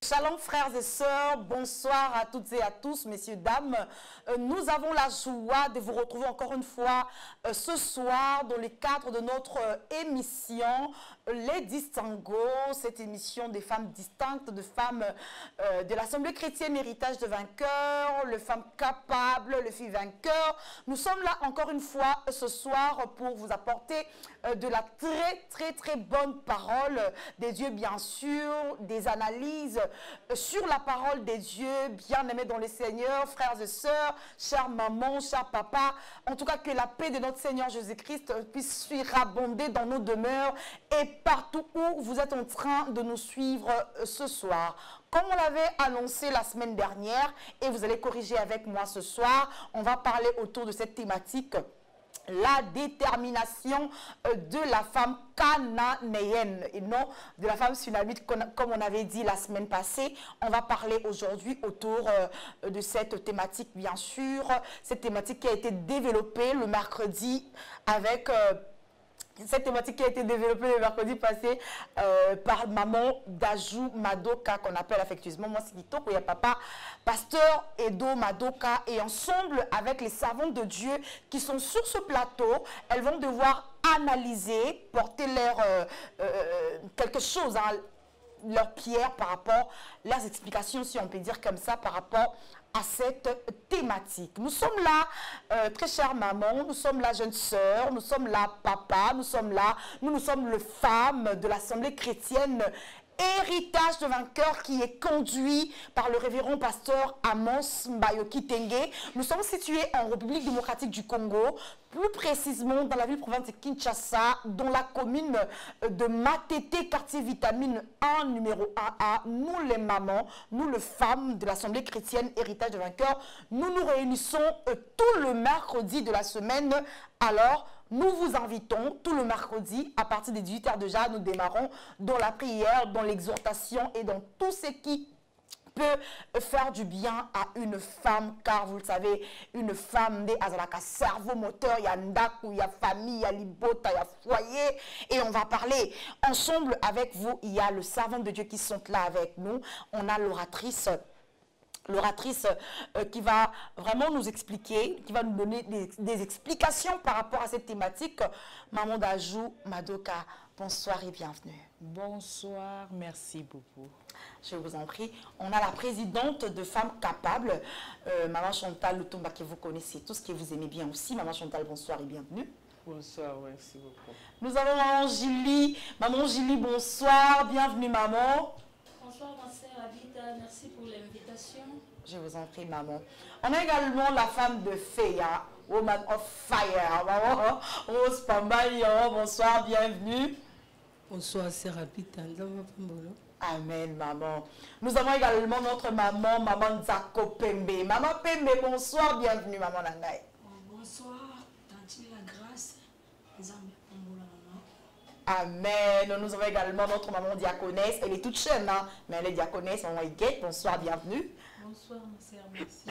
Shalom frères et sœurs, bonsoir à toutes et à tous, messieurs, dames. Nous avons la joie de vous retrouver encore une fois ce soir dans le cadre de notre émission Les Distinguos, cette émission des femmes distinctes, de femmes de l'Assemblée chrétienne Héritage de vainqueurs, les femmes capables, les filles vainqueurs. Nous sommes là encore une fois ce soir pour vous apporter de la très bonne parole des dieux, bien sûr, des analyses sur la parole des dieux, bien aimés dans les Seigneurs, frères et sœurs, chères mamans, chers papas. En tout cas, que la paix de notre Seigneur Jésus-Christ puisse surabonder dans nos demeures et partout où vous êtes en train de nous suivre ce soir. Comme on l'avait annoncé la semaine dernière, et vous allez corriger avec moi ce soir, on va parler autour de cette thématique, la détermination de la femme cananéenne et non de la femme sunamite, comme on avait dit la semaine passée. On va parler aujourd'hui autour de cette thématique, bien sûr. Cette thématique qui a été développée le mercredi avec... cette thématique qui a été développée le mercredi passé par maman Dajou Madoka, qu'on appelle affectueusement, moi c'est Kitoko, il y a papa, pasteur Edo Madoka, et ensemble avec les servantes de Dieu qui sont sur ce plateau, elles vont devoir analyser, porter leur quelque chose, hein, leur pierre par rapport, leurs explications, si on peut dire comme ça, par rapport à cette thématique. Nous sommes là, très chère maman, nous sommes là, jeune sœur, nous sommes là, papa, nous sommes là, nous sommes les femmes de l'Assemblée chrétienne Héritage de vainqueurs qui est conduit par le révérend pasteur Amos Mbayoki Tengue. Nous sommes situés en République démocratique du Congo, plus précisément dans la ville-province de Kinshasa, dans la commune de Matete, quartier vitamine 1, numéro 1A. Nous les mamans, nous les femmes de l'Assemblée chrétienne Héritage de vainqueurs, nous nous réunissons tout le mercredi de la semaine. Alors, nous vous invitons tout le mercredi à partir des 18h déjà. Nous démarrons dans la prière, dans l'exhortation et dans tout ce qui peut faire du bien à une femme, car vous le savez, une femme des azalaka cerveau moteur, il y a ndaku, il y a famille, il y a libota, il y a foyer, et on va parler ensemble avec vous. Il y a le servant de Dieu qui sont là avec nous, on a l'oratrice qui va vraiment nous expliquer, qui va nous donner des explications par rapport à cette thématique. Maman Dajou Madoka, bonsoir et bienvenue. Bonsoir, merci beaucoup. Je vous en prie. On a la présidente de Femmes Capables, Maman Chantal Lutumba, que vous connaissez tous, que vous aimez bien aussi. Maman Chantal, bonsoir et bienvenue. Bonsoir, merci beaucoup. Nous avons Maman Julie. Maman Julie, bonsoir, bienvenue maman. Bonsoir ma sœur Abita, merci pour l'invitation. Je vous en prie maman. On a également la femme de Feya, Woman of Fire, maman Rose Pambayo, bonsoir, bienvenue. Bonsoir sœur Abita. Amen maman. Nous avons également notre maman, maman Nzako Pembe. Maman Pembe, bonsoir, bienvenue maman Nangaï. Bonsoir, tanti la grâce, les amis, maman. Amen. Nous avons également notre maman diaconesse. Elle est toute jeune, hein, mais elle est diaconesse. Maman Iguette, bonsoir, bienvenue. Bonsoir, ma sœur, merci.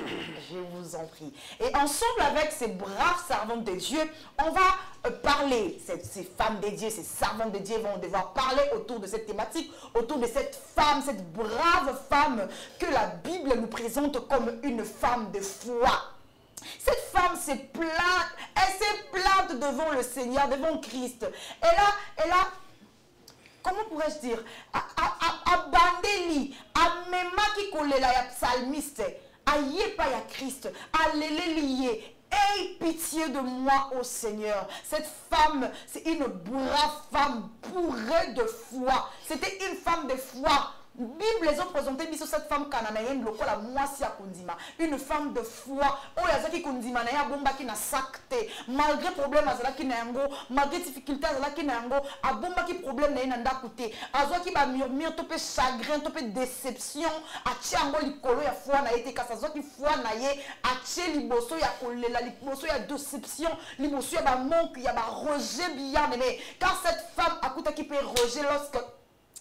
Je vous en prie. Et ensemble avec ces braves servantes de Dieu, on va parler, ces femmes de Dieu, ces servantes de Dieu vont devoir parler autour de cette thématique, autour de cette femme, cette brave femme que la Bible nous présente comme une femme de foi. Cette femme s'est plainte, elle s'est plainte devant le Seigneur, devant Christ. Elle a, comment pourrais-je dire, abandeli, amemaki kolela ya psalmiste, ayepa ya Christ, aleleliye. Aie pitié de moi, ô Seigneur. Cette femme, c'est une brave femme bourrée de foi. C'était une femme de foi. Bible les ont présenté cette femme cananéenne lokola mwasi ya kundima, une femme de foi oyo azaki kundima na ya bombaki na sakte malgré problème azalaki na yango, malgré difficulté azalaki na yango, abombaki problème na ye na ndako te, azwaki ba murmure to pe chagrin to pe déception atie yango likolo ya foi na ye te, kasi azwaki foi na ye atie liboso ya kolela, liboso ya déception, liboso ya ba manque, ya ba rejet bien aimé, car cette femme akutaki pe rejet lorsque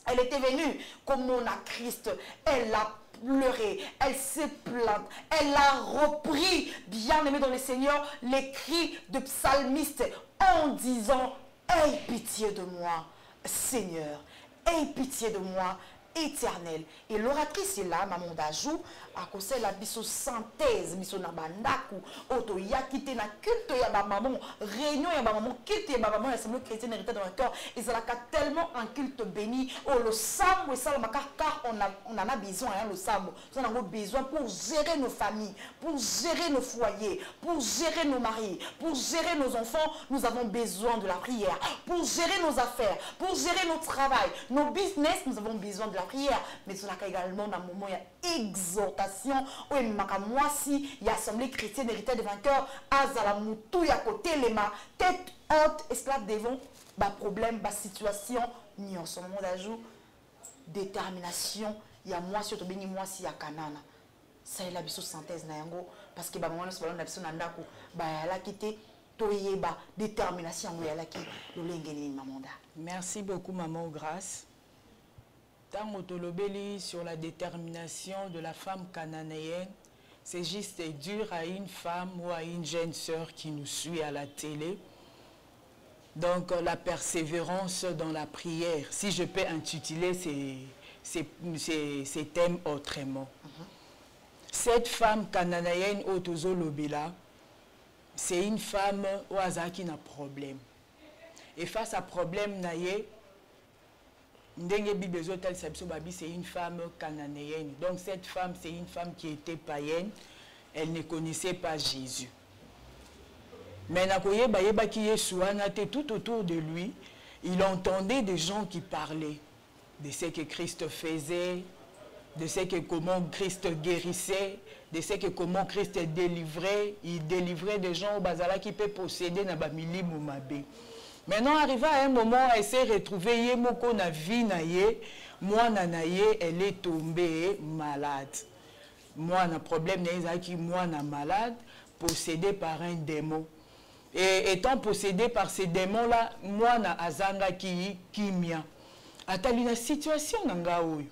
elle était venue comme on a Christ. Elle a pleuré, elle s'est plainte, elle a repris, bien aimé dans le Seigneur, les cris de psalmiste en disant: aie pitié de moi, Seigneur, aie pitié de moi. éternel. Et l'oratrice est là, maman d'ajou, à cause de la biso synthèse, biso na bandaku, auto yakite na culte ya ba maman, réunion ya ba maman, culte ya ba maman, l'assemblée chrétienne héritage dans le cœur. Et ça a tellement un culte béni. Oh, le sambo, et ça, car on en a besoin, hein, le sambo. On en a besoin pour gérer nos familles, pour gérer nos foyers, pour gérer nos maris, pour gérer nos enfants. Nous avons besoin de la prière. Pour gérer nos affaires, pour gérer notre travail, nos business, nous avons besoin de la prière. Mais cela également dans un moment, il y a exhortation. Oui, moi si il y a assemblée chrétienne héritage des vainqueurs, azala moutou ya côté les mains, tête haute, esclave devant, bas problème, bas situation, ni en ce moment d'ajout, détermination, il y a moi surtout béni moi si il y a canana. Ça est la biso synthèse na yango parce que bah moi nous parlons d'absence nandako, bah la quitter. Détermination, merci beaucoup, Maman Grâce. Tant que sur la détermination de la femme cananéenne, c'est juste dur à une femme ou à une jeune sœur qui nous suit à la télé. Donc, la persévérance dans la prière, si je peux intituler ces thèmes autrement. Cette femme cananéenne, Otozo Lobela, c'est une femme qui a un problème. Et face à problème, c'est une femme cananéenne. Donc cette femme, c'est une femme qui était païenne. Elle ne connaissait pas Jésus. Mais tout autour de lui, il entendait des gens qui parlaient de ce que Christ faisait, de ce que comment Christ guérissait, de ce que comment Christ délivrait. Il délivrait des gens au bazala qui peut posséder na bamili moumabe. Maintenant, arrivé à un moment, elle s'est retrouvée, yemoko na vie na ye, moi na ye, elle est tombée malade. Moi, na problème moi na malade, possédée par un démon. Et étant possédée par ces démons-là, moi na azanga ki kimia. Atali na situation nanga oyo.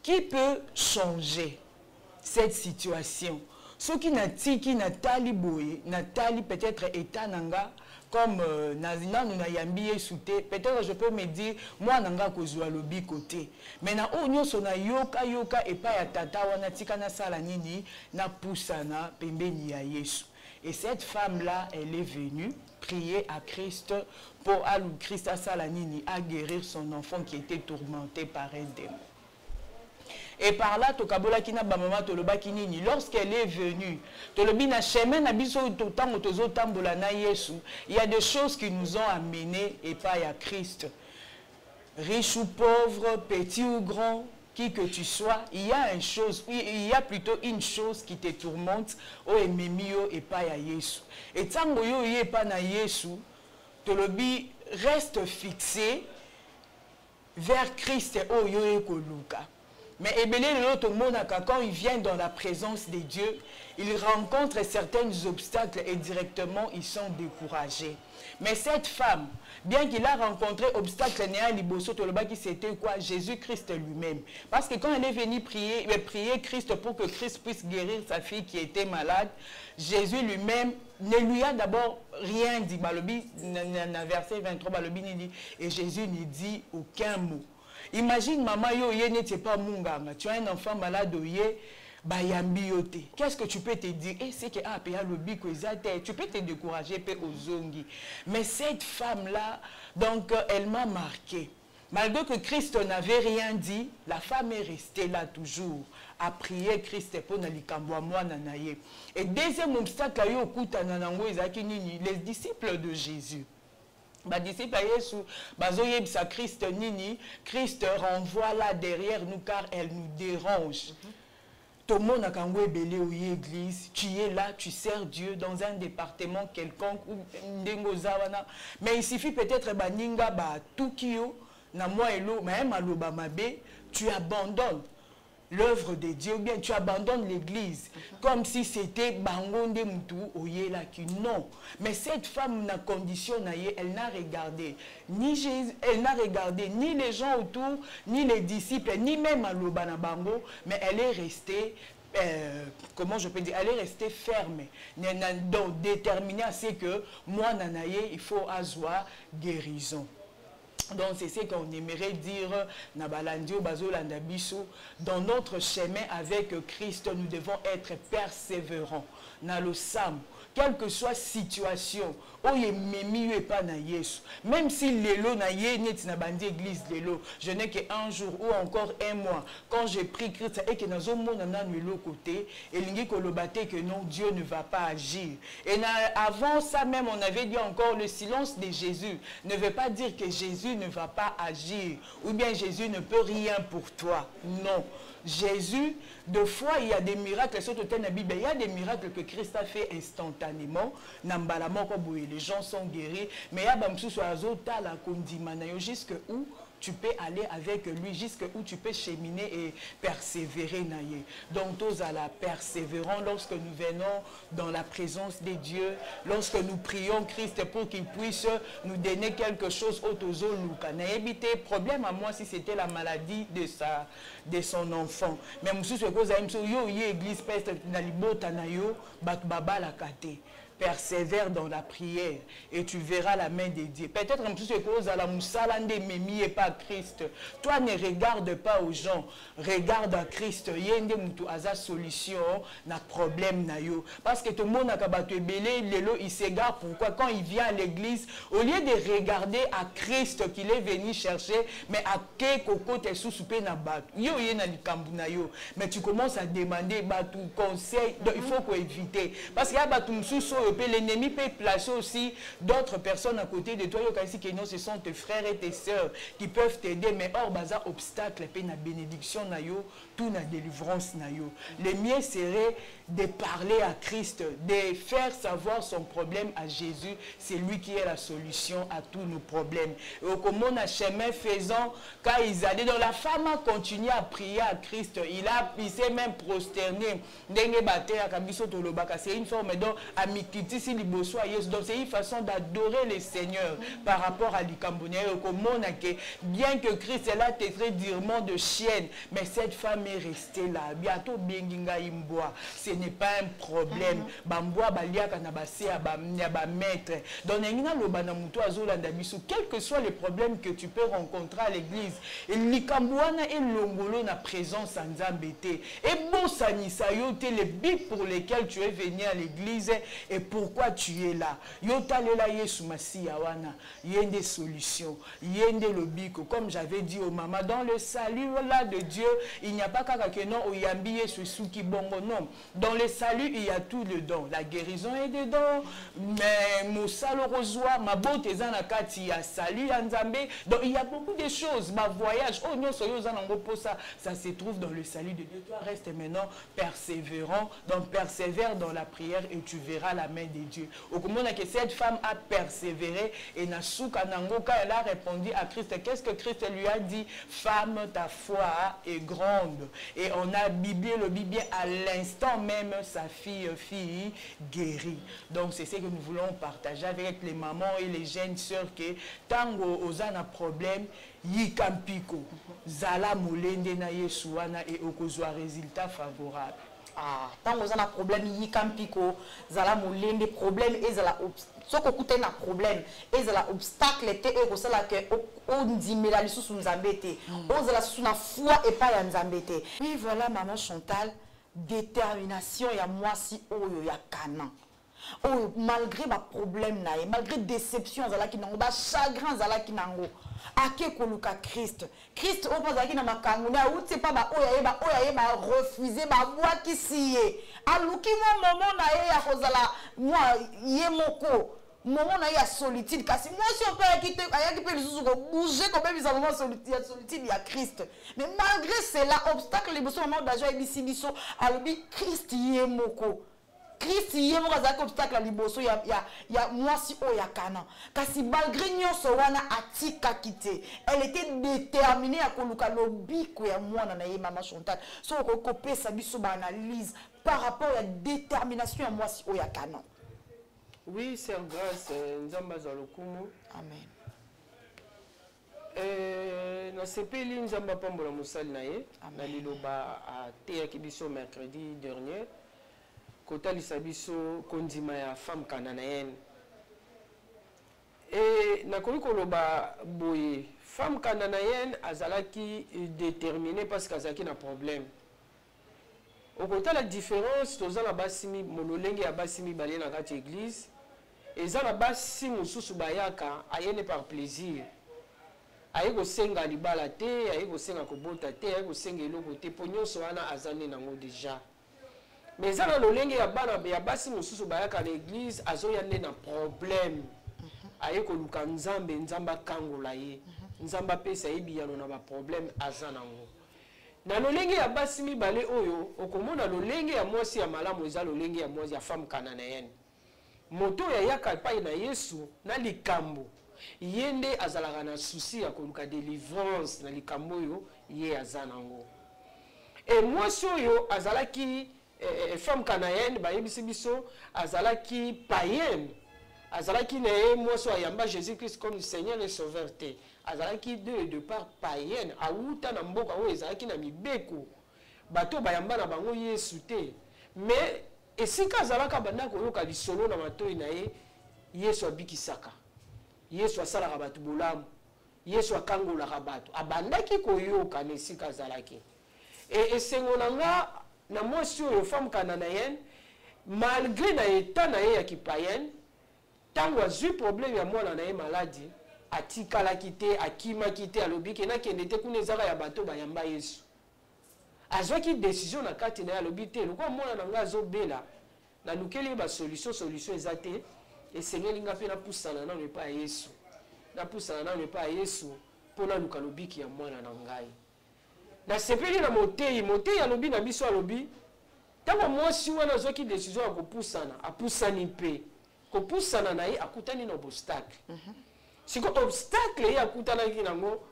Qui peut changer cette situation? Ceux qui n'a tali boye, n'a tali peut-être état nanga, comme nazina nous n'ayambié souté, peut-être je peux me dire, moi nanga kozwa lobi côté. Mais na onyo sona yoka et pas ya tata wana tika na sala nini na poussana pembeni ya Yesu. Et cette femme-là, elle est venue prier à Christ pour alou Christ à sala nini à guérir son enfant qui était tourmenté par un démon. Et par là, lorsqu'elle est venue, il y a des choses qui nous ont amenés et pas à Christ. Riche ou pauvre, petit ou grand, qui que tu sois, il y a plutôt une chose qui te tourmente, et pas à Yesu. Et tant que tu n'es pas à Yesu, reste fixé vers Christ et Luka. Mais quand il vient dans la présence de Dieu, il rencontre certains obstacles et directement ils sont découragés. Mais cette femme, bien qu'il a rencontré obstacles, c'était quoi? Jésus-Christ lui-même. Parce que quand elle est venue prier Christ pour que Christ puisse guérir sa fille qui était malade, Jésus lui-même ne lui a d'abord rien dit. Dans verset 23, et Jésus ne dit aucun mot. Imagine maman yo ye n'était pas munganga, tu as un enfant malade oye bayambiote. Qu'est-ce que tu peux te dire? Et c'est que tu peux te décourager aux zongi. Mais cette femme là, donc elle m'a marqué. Malgré que Christ n'avait rien dit, la femme est restée là toujours à prier Christ pour nalikambo moi nanaye. Et deuxième obstacle les disciples de Jésus. Disciple Yesu, Christ nini, Christ renvoie là derrière nous car elle nous dérange. Tout le monde a l'église, tu es là, tu sers Dieu dans un département quelconque ou mais il suffit peut-être baninga ba tukio na moi elo même à l'obamabe, tu abandonnes l'œuvre de Dieu, bien tu abandonnes l'église, comme si c'était Bangonde Moutou Oyela qui non. Mais cette femme n'a conditionné, elle n'a regardé ni Jésus, elle n'a regardé ni les gens autour, ni les disciples, ni même à l'Obana Bango, mais elle est restée, comment je peux dire, elle est restée ferme, donc déterminée à ce que moi Nanaye, il faut avoir guérison. Donc c'est ce qu'on aimerait dire dans notre chemin avec Christ, nous devons être persévérants. Dans le Sam, quelle que soit la situation, même si l'élo na église l'élo, je n'ai qu'un jour ou encore un mois, quand j'ai pris Christ et que nous avons côté, et que non, Dieu ne va pas agir. Et avant ça même, on avait dit encore le silence de Jésus ne veut pas dire que Jésus ne va pas agir, ou bien Jésus ne peut rien pour toi. Non. Jésus, deux fois, il y a des miracles, surtout dans la Bible, il y a des miracles que Christ a fait instantanément. Les gens sont guéris, mais il y a des choses jusque où tu peux aller avec lui, jusqu'à où tu peux cheminer et persévérer. Donc, tous à la persévérance lorsque nous venons dans la présence de Dieu, lorsque nous prions Christ pour qu'il puisse nous donner quelque chose au tozo luka. N'a évité problème à moi si c'était la maladie de son enfant. Mais monsieur ce que yo église peste na libota na yo bat baba la kate. Persévère dans la prière et tu verras la main de Dieu. Peut-être que ce cause à la moussalande memi et pas Christ. Toi ne regarde pas aux gens, regarde à Christ. Yende mutu aza solution na problème na yo. Parce que tout le monde a kabato belé lelo il s'égare. Pourquoi quand il vient à l'église, au lieu de regarder à Christ qu'il est venu chercher, mais à ke koko te sous-soupé na bat. Yo yena likambu na yo. Mais tu commences à demander batu conseil. Donc il faut qu'on évite. Parce qu'il y a batu msouso. L'ennemi peut placer aussi d'autres personnes à côté de toi. Ce sont tes frères et tes sœurs qui peuvent t'aider. Mais hors bazar obstacle, la bénédiction, tout la délivrance. Le mieux serait de parler à Christ, de faire savoir son problème à Jésus. C'est lui qui est la solution à tous nos problèmes. Et au commun à chemin faisant, quand ils allaient dans la femme a continué à prier à Christ. Il s'est même prosterné. C'est une forme donc amitié. Donc c'est une façon d'adorer les seigneurs par rapport à l'Ikambonia. Bien que Christ est là, t'es très durement de chienne, mais cette femme est restée là. Bientôt, ce n'est pas un problème. Quel que soit le problème que tu peux rencontrer à l'église, l'Ikambouana est l'ongolo na présence en Zambété. Et bon, ça n'y les buts pour lesquels tu es venu à l'église et pourquoi tu es là. Yotalela Yesu Masiya wana, yende solution, yende lobiko. Comme j'avais dit aux mamans, dans le salut là de Dieu, il n'y a pas qu'à non oyambi Yesu suki bongo non. Dans le salut, il y a tout dedans. La guérison est dedans, mais Moussalo Rosoa, ma beauté zanakati, il y a salut Anzambe. Donc il y a beaucoup de choses. Ma voyage, oh non, ça se trouve dans le salut de Dieu. Toi, reste maintenant persévérant, donc persévère dans la prière et tu verras la main de Dieu. Au moment que cette femme a persévéré et Nasuka Nangoka, elle a répondu à Christ. Qu'est-ce que Christ lui a dit? Femme, ta foi est grande. Et on a biblé le Bible à l'instant même sa fille guérie. Donc c'est ce que nous voulons partager avec les mamans et les jeunes sœurs que tango ozana problème yikampiko zala molende na Yesuana et okozwa résultat favorable. Ah, tant que vous avez un problème, il y a un pico, vous avez un problème, et vous avez un problème, et vous avez un obstacle, et vous avez un foi et pas un embêté. Oui, voilà, maman Chantal, détermination, il y a moi si, oh, il y a canon. Oh, malgré ma problème, malgré déception, chagrin, ake koluka Christ. Christ au pas na makangu na uti pa ba oya ba refuser ba moi ki siye. Aluki mo moment na ye ya kozala moi ye moko. Moment na ya solitude kasi moi si on peut quitter ayaki pe lisusu ko bouger comme même ça solitude ya Christ. Mais malgré cela obstacle les besoins moment d'argent et bisibiso alubi Christ ye moko. Christ y est mort obstacle à liboso ya moi si o ya kana kasi malgré nyonso wana atika kité elle était déterminée à koluka lobiko ya mwana na ye maman Chantal so ko kopesa biso ba analyse par rapport à la détermination à moi si o ya kana. Oui, c'est grâce nzamba za lokumu. Amen. Na sepeli nzamba pambola musali na ye na liloba a te kibiso mercredi dernier. Kota lisabiso kondima ya femme cananaenne Et nakoki koloba boye femme cananaïenne azalaki déterminée parce qu'azalaki na problème. Au côté la différence toza na basimi mololenge ya basimi balé na kati église et za na basi mususu bayaka ayene par plaisir. Aye ko senga libala te, aye ko senga kobota te, aye ko senga eloko te po nyonso wana azane nango déjà. Mais za na lolenge ya bana ya basi mususu bayaka na église azoya nde na problème. Aye ko luka nzambe nzamba kangola ye. Nzamba pesa yebiyano na ba problème aza nango. Na lolenge ya basi mibale oyo okomona lolenge ya mwasi ya malamu eza lolenge ya mwasi ya femme cananaïenne. Moto ya yaka pai na Yesu na likambo. Yende azalaka na souci ya koluka délivrance na likambo oyo ye aza nango. Et mwasi oyo azalaki femme cananaïenne bayebisi biso azalaki païenne. Azalaki na ye mwasi ayamba Jésus-Christ comme Seigneur et Sauveur te. Azalaki de part païenne awuta na mboka oyo ezalaki na mibeko bato bayamba na bango Yesu te. Mais esika azalaka banda koyoka lisolo na matoi na ye Yesu abikisaka. Yesu asalaka bato bolamu. Yesu akangolaka bato. Abandaki koyoka na esika azalaki. Et esengo nanga na mwasi oyo femme cananaïenne malgré na état na ye ya kipaïenne tango azwi problème ya mwana na ye maladie atikalaki te akimaki te alobiki nakende te kuna ezaka ya bato bayamba Yesu azwaki décision na kati na ye alobi te lokola mwana na nga azobela nalukeli ba solution eza te esengeli nga mpe napusana nano epai ya Yesu napusana nano epai ya Yesu mpo naluka lobiki ya mwana na ngai nasepeli na motei alobi na biso alobi ntango mwasi wana azwaki décision ya kopusana apusani mpe kopusana na ye akutani na obstacle. Siko obstacle ye akutanaki nango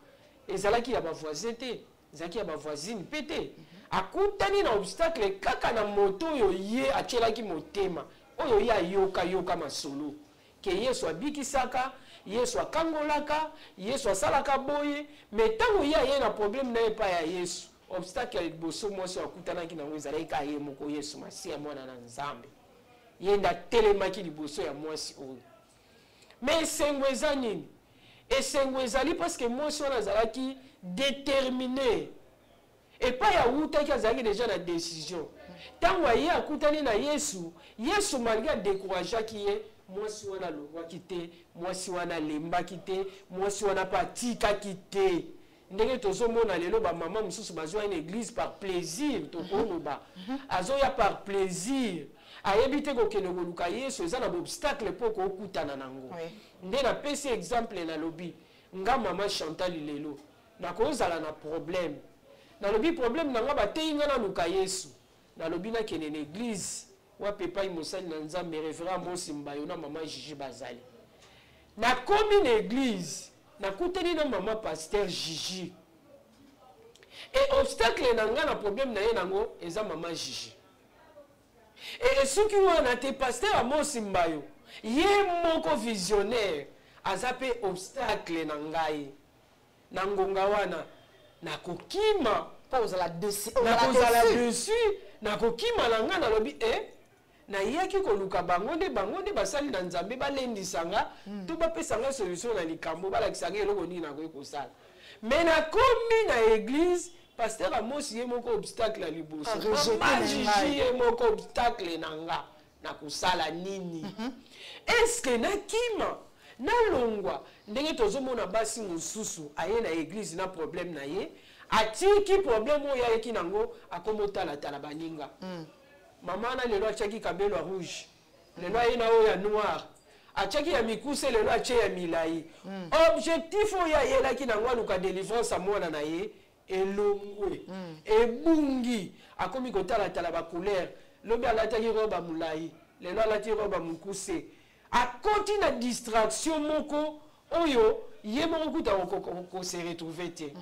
ezalaki ya bavoisin te, ezalaki ya bavoisine pe te. Akutani na obstacle kaka na moto oyo ye atielaki motema oyo ye ayoka masolo ke Yesu abikisaka, Yesu akangolaka, Yesu asalaka boye, mais tango ye na problème na epai ya Yesu obstacle liboso mwasi akutanaki nango ezalaki ka ye moko Yesu Masiya mwana na Nzambe. Yenda telemaki liboso ya mwasi oyo. Mais esengo eza nini? Esengo ezali parce que mwasi wana azalaki déterminé. Et pas ya wutaki azalaki déjà na décision. Tango ye akutani na Yesu, Yesu malgré décourageaki ye, mwasi wana longwaki te, mwasi wana lembaki te, mwasi wana patikaki te. Ndenge tozomona lelo ba mama mususu bazwa une église par plaisir, tokoloba. Azoya par plaisir. Ayebite kokende koluka Yesu eza na obstacle po ko okutana nango. Nde na pesi exemple na lobi nga mama Chantal lelo na kozala na problème. Na lobi problème nanga batei nga na luka Yesu. Na lobi na kene na église wa pepa imosali na Nzambe révérend Mosimba yo na mama Gigi bazali. Na komi na église na kuteni na mama pasteur Gigi. Et obstacle nanga na problème na ye nango eza mama Gigi. Et ceux qui ont été pasteur à Mosimbayo, yé moko visionnaire, azape obstacle nangai, nangonga wana, nakokima, pose la dessus, nakokima nanga na lobi na yaki koluka bangonde basali na Nzambe balendisanga, to bapesanga solution na likambo balakisanga eloko nini nakoki kosala. Mais na komi na église pasteur Amos ye moko obstacle à liboso. Magigi ye moko obstacle nanga na kusala nini. Est-ce que na kima na longwa ndenge tozomona basi mususu aye na église na problème na ye atiki problème oyo ayeki nango akomotala tala baninga. Mama na lelo achaki kabelo rouge. Lelo aye na oyo ya noir. Achaki ya mikuse lelo ache ya milai. Objectif oyo ayelaki nango aluka délivrance a mwana na ye elongwe ebungi akomi kotala tala ba couleur lobi alataki roba mulai lelo alati roba mukuse akoti na distraction moko oyo ye moko kuta ko se retrouver te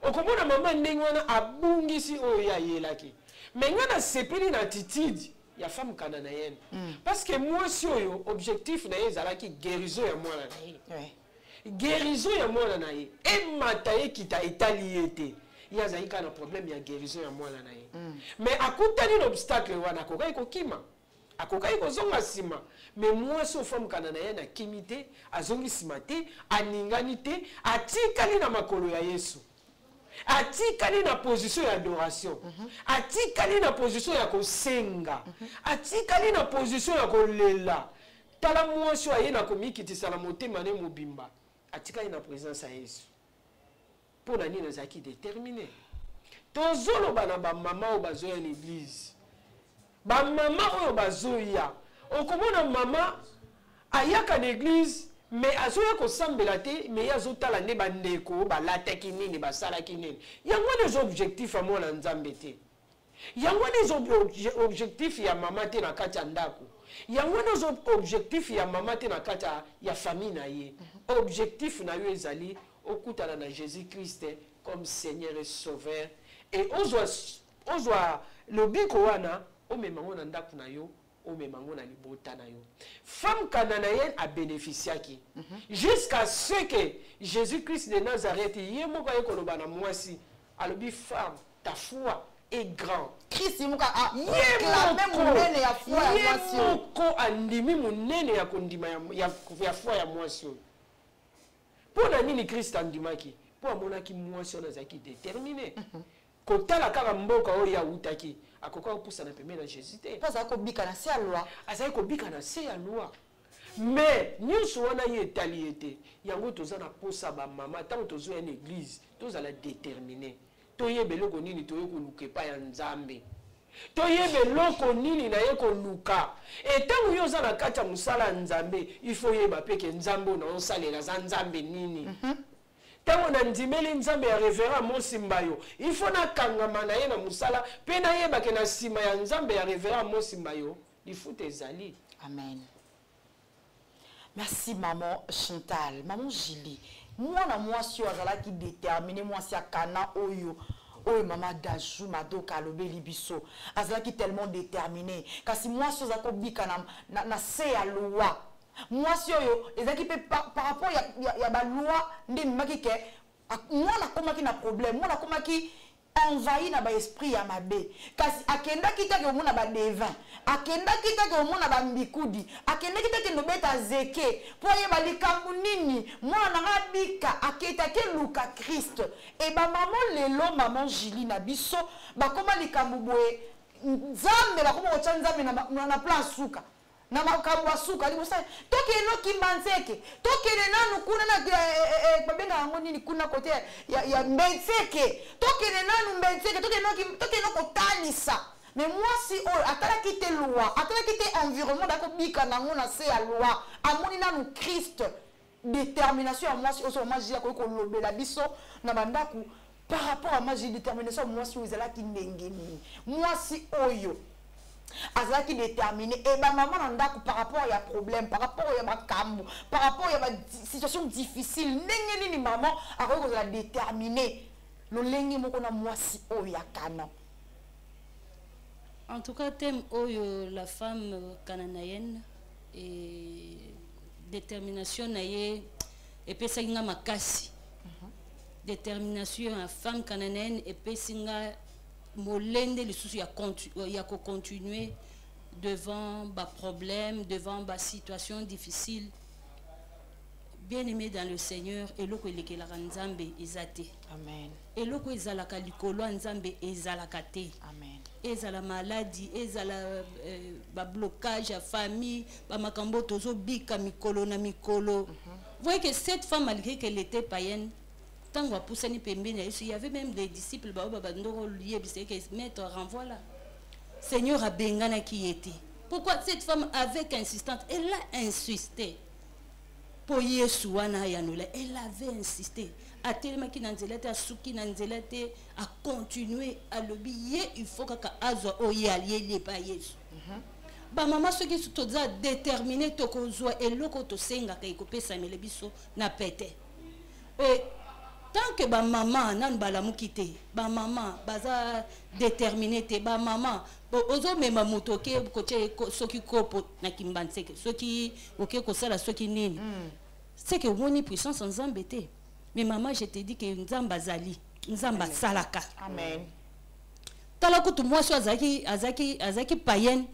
okomona mama ndenge wana abungisi oyo ya yelaki mais ngana sepeli na attitude ya femme cananaïenne parce que mwasi oyo objectif na ye ezalaki guérison ya mwana na ye. Guérison ya mwana na ye emata ye kita etali ete ya zaika na problème ya guérison ya mwana na ye mais akutani l'obstacle wana kokai kokima akokai kozonga sima mais moi so femme kana na ye na kimite azongi sima te aningani te atikali na makolo ya Yesu atikali na position ya adoration atikali na position ya kosenga atikali na position ya kolela tala mwasi aye na komikitisa na motema ne mobimba atikali na présence ya Yesu pona nini azaki déterminé tozoloba na bamama oyo bazoya l'église bamama oyo bazoya okomona mama ayaka na église mais azoya kosambela te mais azotala nde bandeko balataki nini basalaki nini yango des objectifs ya mwana nzambe te yango des objectifs ya mama te na kati ya ndako yango des objectifs ya mama te na kati ya famille na ye objectif na yo ezali okutana na Jésus Christ comme Seigneur et Sauveur et ozwa lobiko wana omemango na ndako na yo omemango na libota na yo femme cananéenne a bénéficié jusqu'à ce que Jésus Christ de Nazareth ye moko ekoloba na mwasi alobi femme ta foi est grand Christ muka a réclamé monene ya foi ya mwasi moko andimi monene ya kondima ya foi ya mwasi pona nini Christ andimaki po amonaki mwasi ona zaki déterminé kotala kaka mboka oyo ya utaki akoka opusa na pembeni na Jésus te pas akobika na se ya loi azali kobika na se ya loi mais nyonso wana ye etali ete yango toza na posa bamama ntango tozoya na église tozala déterminé toyeba eloko nini toye koluka epai ya Nzambe toyeba eloko nini na ye koluka etango yo oza na kati ya mosala ya Nzambe il faut yeba mpe ke Nzambe oyo na osalela aza Nzambe nini tango na ndimeli Nzambe ya révérend Mosimba yo il faut nakangama na ye na musala pe na yeba ke na nsima ya Nzambe ya révérend Mosimba yo lifuta ezali. Amen. Merci maman Chantal. Maman Julie, moi na mwasi azalaki déterminé mwasi akana oyo oyo mama Dajou madoka alobeli biso azalaki tellement déterminé kasi mwasi ozako bika na se ya loi mwasi oyo ezaki pe par rapport ya ba loi ndi maki ke mwana komaki na problème mwana komaki envahi na ba esprit ya mabe kasi akenda kitaki omona ba devin akenda kitaki omona ba mbikudi akenda kitaki nobeta zeke po ye balikambu nini mwana ngabika aketaki luka Christ e ba maman lelo maman Julie na biso bakoma likambu boye Nzambe bakoma otsa Nzambe na plan suka na makambo asuka libusa toke no kimbanzeke toke nanu kuna na babenga yango nini kuna kote ya mbenzeke toke nanu mbenzeke toke no kotalisa mais mwasi oyo atalaki te loi atalaki te environnement dako bika nango na se ya loi amoni nanu Christ détermination ya mwasi oso maji ya ko lobela biso na bandaku par rapport à maji détermination mwasi oyo ezalaki ndenge nini mwasi oyo azalaki déterminé et ba maman nandako par rapport ya problème par rapport ya makambo par rapport ya ba situation difficile ndenge nini maman akoki kozala déterminé lolenge moko na mwasi oyo ya kana. En tout cas thème oyo la femme cananéenne et détermination na ye epesaki nga makasi détermination ya femme cananéenne epesi nga molende lisusu ya continuer devant bas problèmes devant bas situations difficiles bien aimé dans le Seigneur eloko elekelaka Nzambe ezate Amen. eloko ezalaka likolo Nzambe ezalaka te Amen. ezala maladie ezala ba blocage à famille ba makambo tozo bika mikolo na mikolo. Voyez que cette femme malgré qu'elle était païenne tango apusani pembeni il y avait même des disciples ndoko lié bisé que maître renvoie là Seigneur a bengana qui était pourquoi cette femme avec insistante elle a insisté pour Yesu wana yanula elle avait insisté a tellement qui nanzelate a suki nanzelate a continuer à lobier il faut que azo oyalié les pa Yesu ba mama soki toza déterminé tokozwa eloko to senga ka ikopesa mele biso na pete et tant que ba maman nan balamuki te ba maman baza déterminé te ba maman ozo mema motoke koche soki kopo na kimbanseke soki oke kosala soki nini c'est que woni puissance Nzambe te mais maman je te dis que Nzamba zali Nzamba salaka. Amen. Tala kutu mwasi azaki païenne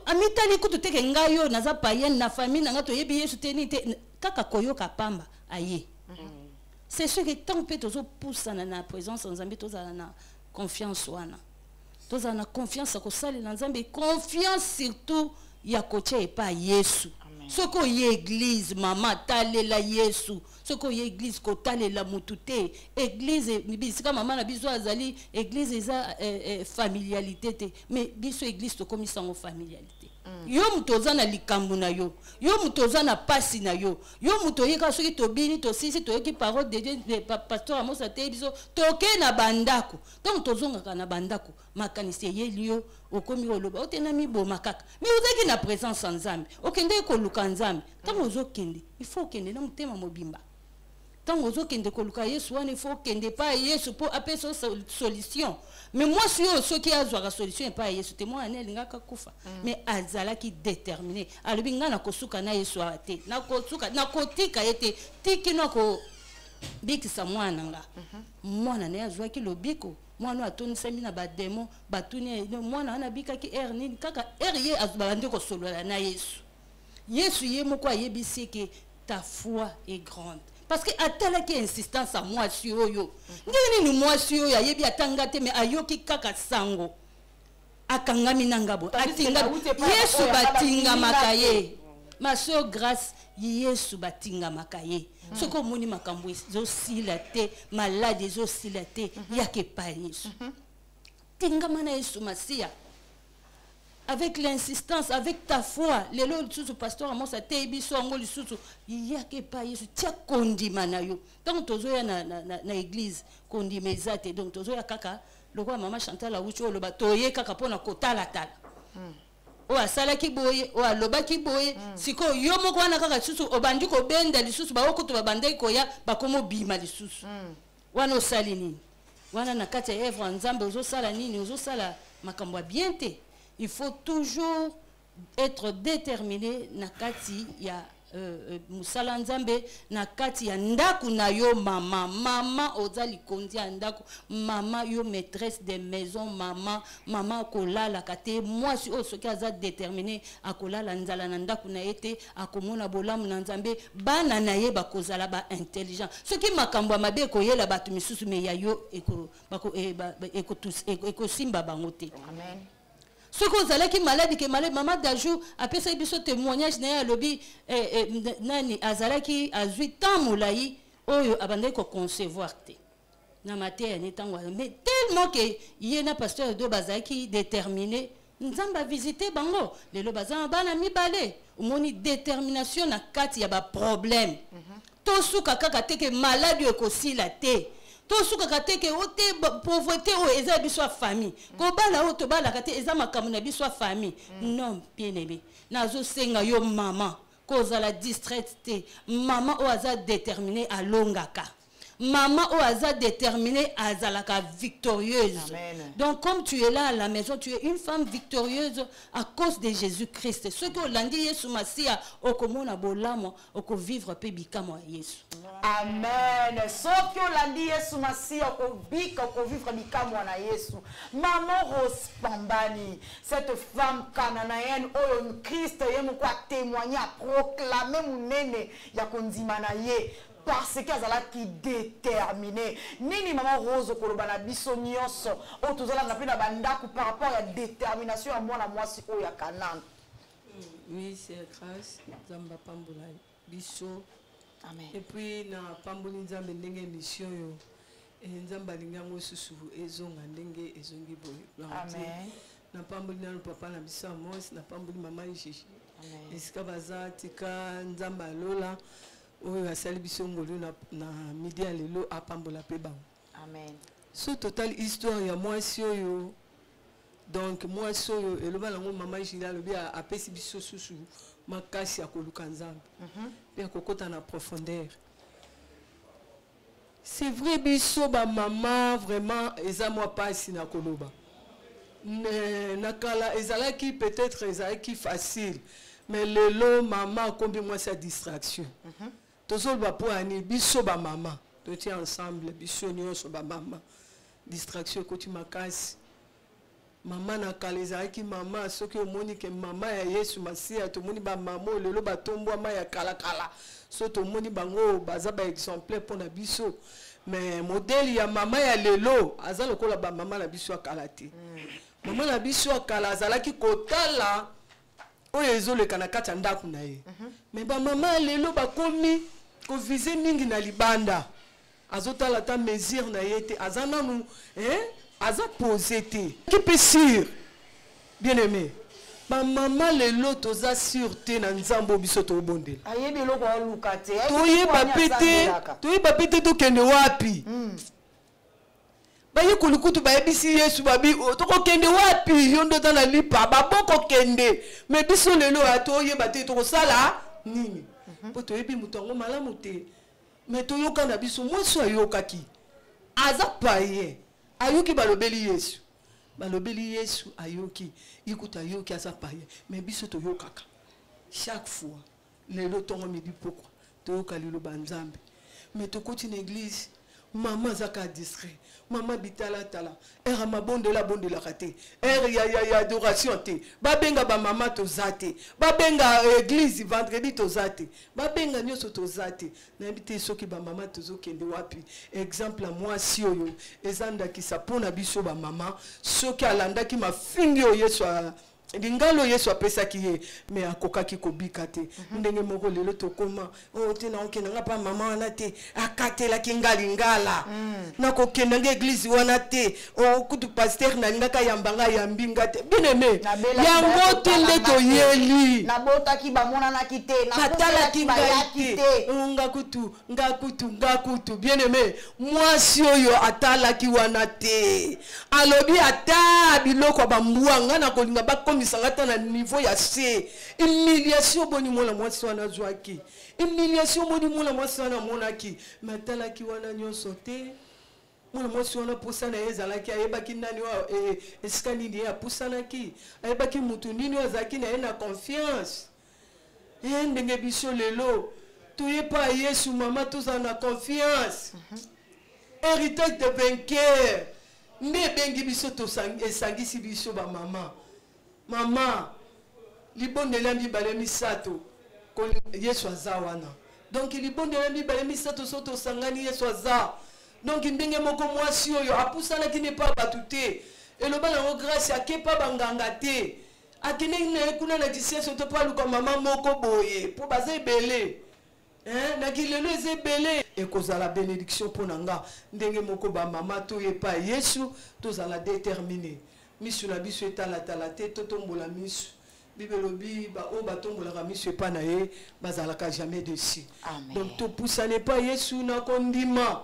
amitali kutu teke ngayo naza païen na famille nanga to yebi Yesu te ni te kaka koyoka pamba aye. C'est ce que tant que tozo pousse na présence en Nzambe toza na confiance wana. Toza na confiance ko sali na Nzambe, confiance surtout ya koche pa Yesu. Soko ye église mama talela Yesu. Soko ye église ko talela mutute. Église bisika mama na biso azali église eza familialité te. Mais biso église to komisa ngo familialité. Yo mutoza na likambu na yo. Yo mutoza na pasi na yo. Yo mutoyeka soki to bini to sisi to yoki parole de Dieu de pasteur Amos ate biso toke na bandako. Donc tozonga na bandako makanisi ye liyo okomi oloba otena mibo makaka. Mais ozaki na présence en Nzambe. Okende ko luka Nzambe. Tango ozokende, il faut kende na mutema mobimba. Tango ozokende ko luka Yesu wana il faut kende pa Yesu pour appeler solution. Mais moi si ceux qui a la solution et pas Yesu témoin anelinga kufa. Mais azala qui déterminé. Alibinga na kosuka na Yesu ate. Na kosuka na kotika ete tiki na ko bikisa mwana nga. Mwana na azwa ki lobiko. Mwana atoni semi na ba démon batuni mwana ana bika ki nini kaka ye azbande ko solola na Yesu. Yesu ye moko yebisi ke ta foi est grande. Parce que atala ki insistance à moi sur yo. Ngeni ni moi sur yo yebi atangate mais ayoki kaka sango. Akangami nangabo. Atinga Yesu batinga makaye. Ma soeur grâce Yesu batinga makaye. Soko moni makambo zo silate, malade zo silate, yake pa Yesu. Tinga mana Yesu masia. Avec l'insistance, avec ta foi, les lois du pasteur Amos a tébi songo le sous il y a que pas Yesu tia kondima na yo. Donc tozo ya na église kondimezate donc tozo ya kaka le roi maman Chantal la wucho le batoye kaka pona kotala tala. O asala ki boye o aloba ki boye siko yo moko wana kaka susu obandi ko benda lisusu ba okutu ba bandai ko ya ba komo bima lisusu. Wana osali nini? Wana na kati ya Evre Nzambe ozo sala nini ozo sala makambo bien te. Il faut toujours être déterminé na kati ya musala Nzambe na kati ya ndaku na yo mama ozali kondi ya ndaku mama yo maîtresse de maison mama kolala kate moi si o soki aza déterminé akolala nzala na ndaku na ete akomona bolamu na Nzambe bana na ye bakozala ba intelligent soki makambo mabe koyela batu misusu me ya yo eko simba bango te. Amen. Ce que vous allez qui malade que malade maman d'ajou après ça biso témoignage na lobby nani azala qui a 8 ans moulayi oyo abandé ko concevoir te na maté ni tango mais tellement que yena pasteur de bazaki déterminé nzamba visiter bango le bazan bana mi balé omoni détermination na kati ya ba problème to suka kaka te que malade ko sila te to suka kate ke ote pauvreté o eza biso famille ko bala o to bala kate eza makamu na biso famille non bien aimé nazo senga yo mama ko za la distraite maman o aza déterminé à longaka maman o aza déterminée à zalaka victorieuse. Amen. Donc comme tu es là à la maison, tu es une femme victorieuse à cause de Jésus-Christ. Ce que l'on dit Yesu Masia, au komona bolamo, au vivre pe bikamo Yesu. Amen. Ce que l'on dit Yesu Masia, au bika, au vivre bikamo na Yesu. Maman Rose Pambani, cette femme cananéenne, au Christ, yemo kwa témoigner, proclamer mon nene, ya kondimana ye. Parce qu'elle qui déterminée. Nini maman Rose kolobana biso nyonso o tozala na pena bandako par rapport à la détermination à moi la moi si o ya Canaan. Oui, c'est grâce Nzamba pambola biso. Amen. Et puis na pamboli Nzamba ndenge mission yo. Nzamba linga ngo susu ezonga ndenge ezongi boye. Amen. Na pamboli na papa na biso Amos, na pamboli maman Chichi. Amen. Esika baza tika Nzamba lola. Oyo asali biso ngolu na midi ya lelo apambola pe bango. Amen. So total histoire ya mwasi oyo. Donc mwasi oyo eloba nango mama Jila lobi apesi biso susu makasi ya koluka Nzambe. Pe kokota na profondeur. C'est vrai biso ba mama vraiment eza moi pasi na koloba. Nakala ezalaki peut-être ezalaki facile. Mais lelo maman combien moi sa distraction. Tozol ba po ani biso ba maman. To ti ensemble biso nyonso ba maman. Distraction ko ti makasi. Maman na kala ezalaki mama soki omoni ke mama ya Yesu Masiya tomoni ba mama lelo batombo ama ya kala kala so tomoni bango baza ba exemplaire pour na biso mais modèle ya mama ya lelo aza lokola ba mama na biso akala te mama na biso akala azalaki kotala oyo ezoleka na kati ya ndako na ye mais ba mama ya lelo bakomi kovize mingi na libanda azotala ta mesure na ye te aza nanu aza posé te qui peut sûr bien aimé ba mama lelo toza sûr te na nzambo biso to bondela ayebi eloko aluka te toyeba pete tokende wapi baye kolukutu bayebisi Yesu babi tokokende wapi yo ndo na lipa baboko kende mais biso lelo atoyeba te tokosala nini po toyebi mutongo malamu te mais toyoka na biso mwaso ayokaki aza paye ayoki balobeli Yesu ayoki ikuta ayoki aza paye mais biso toyokaka chaque fois lelo tongo midi pourquoi toyoka lelo banzambe mais tokoti na église maman zaka distrait maman bitala tala era mabondela kate ya adoration te babenga ba mama tozate babenga église vendredi tozate babenga nyoso tozate na bité soki ba mama tozokende wapi exemple à moi si oyo ezanda ki sapona biso ba mama soki alanda ki mafingi o Yesu Lingalo Yesu apesaki ye mais akokaki kobika te ndenge moko lelo tokoma te na okenda nga pa mama wana te akatela kingalingala na kokenda nga église wana te kutu pasteur na ngaka yambanga yambinga te bien-aimé yango te nde toyeli na botaki bamona ki te na batala kingai te ngakutu bien-aimé mwasi oyo atalaki wana te alobi ata biloko bambuanga na kolinga bakomi misangata na niveau ya C humiliation boni mona mwasi wana zwaki humiliation boni mona mwasi wana monaki matalaki wana nyonso te mona mwasi wana pusana ezalaki ayebaki nani wa esika nini ya pusanaki ayebaki mutu nini azaki na ena confiance ndenge biso lelo toyepa Yesu mama toza na confiance héritage de vainqueur nde bengi biso to esangisi biso ba mama Mama, libondela mibale misato Yesu aza wana. Donc libondela mibale misato soto sangani Yesu aza. Donc ndenge moko mwasi oyo apusana ki ne pas batute. Eloba na grâce akepa banganga te. Akene na kuna na disiyeso to palu kwa mama moko boye po baza ebele. Na kilelo ezebele ekozala bénédiction ponanga ndenge moko ba mama to yepa Yesu tozala déterminé. Misu na biso etala te totombola misu bibelobi ba o batombola ka misu epa na ye bazalaka jamais dessus. Donc to poussane pas Yesu na kondima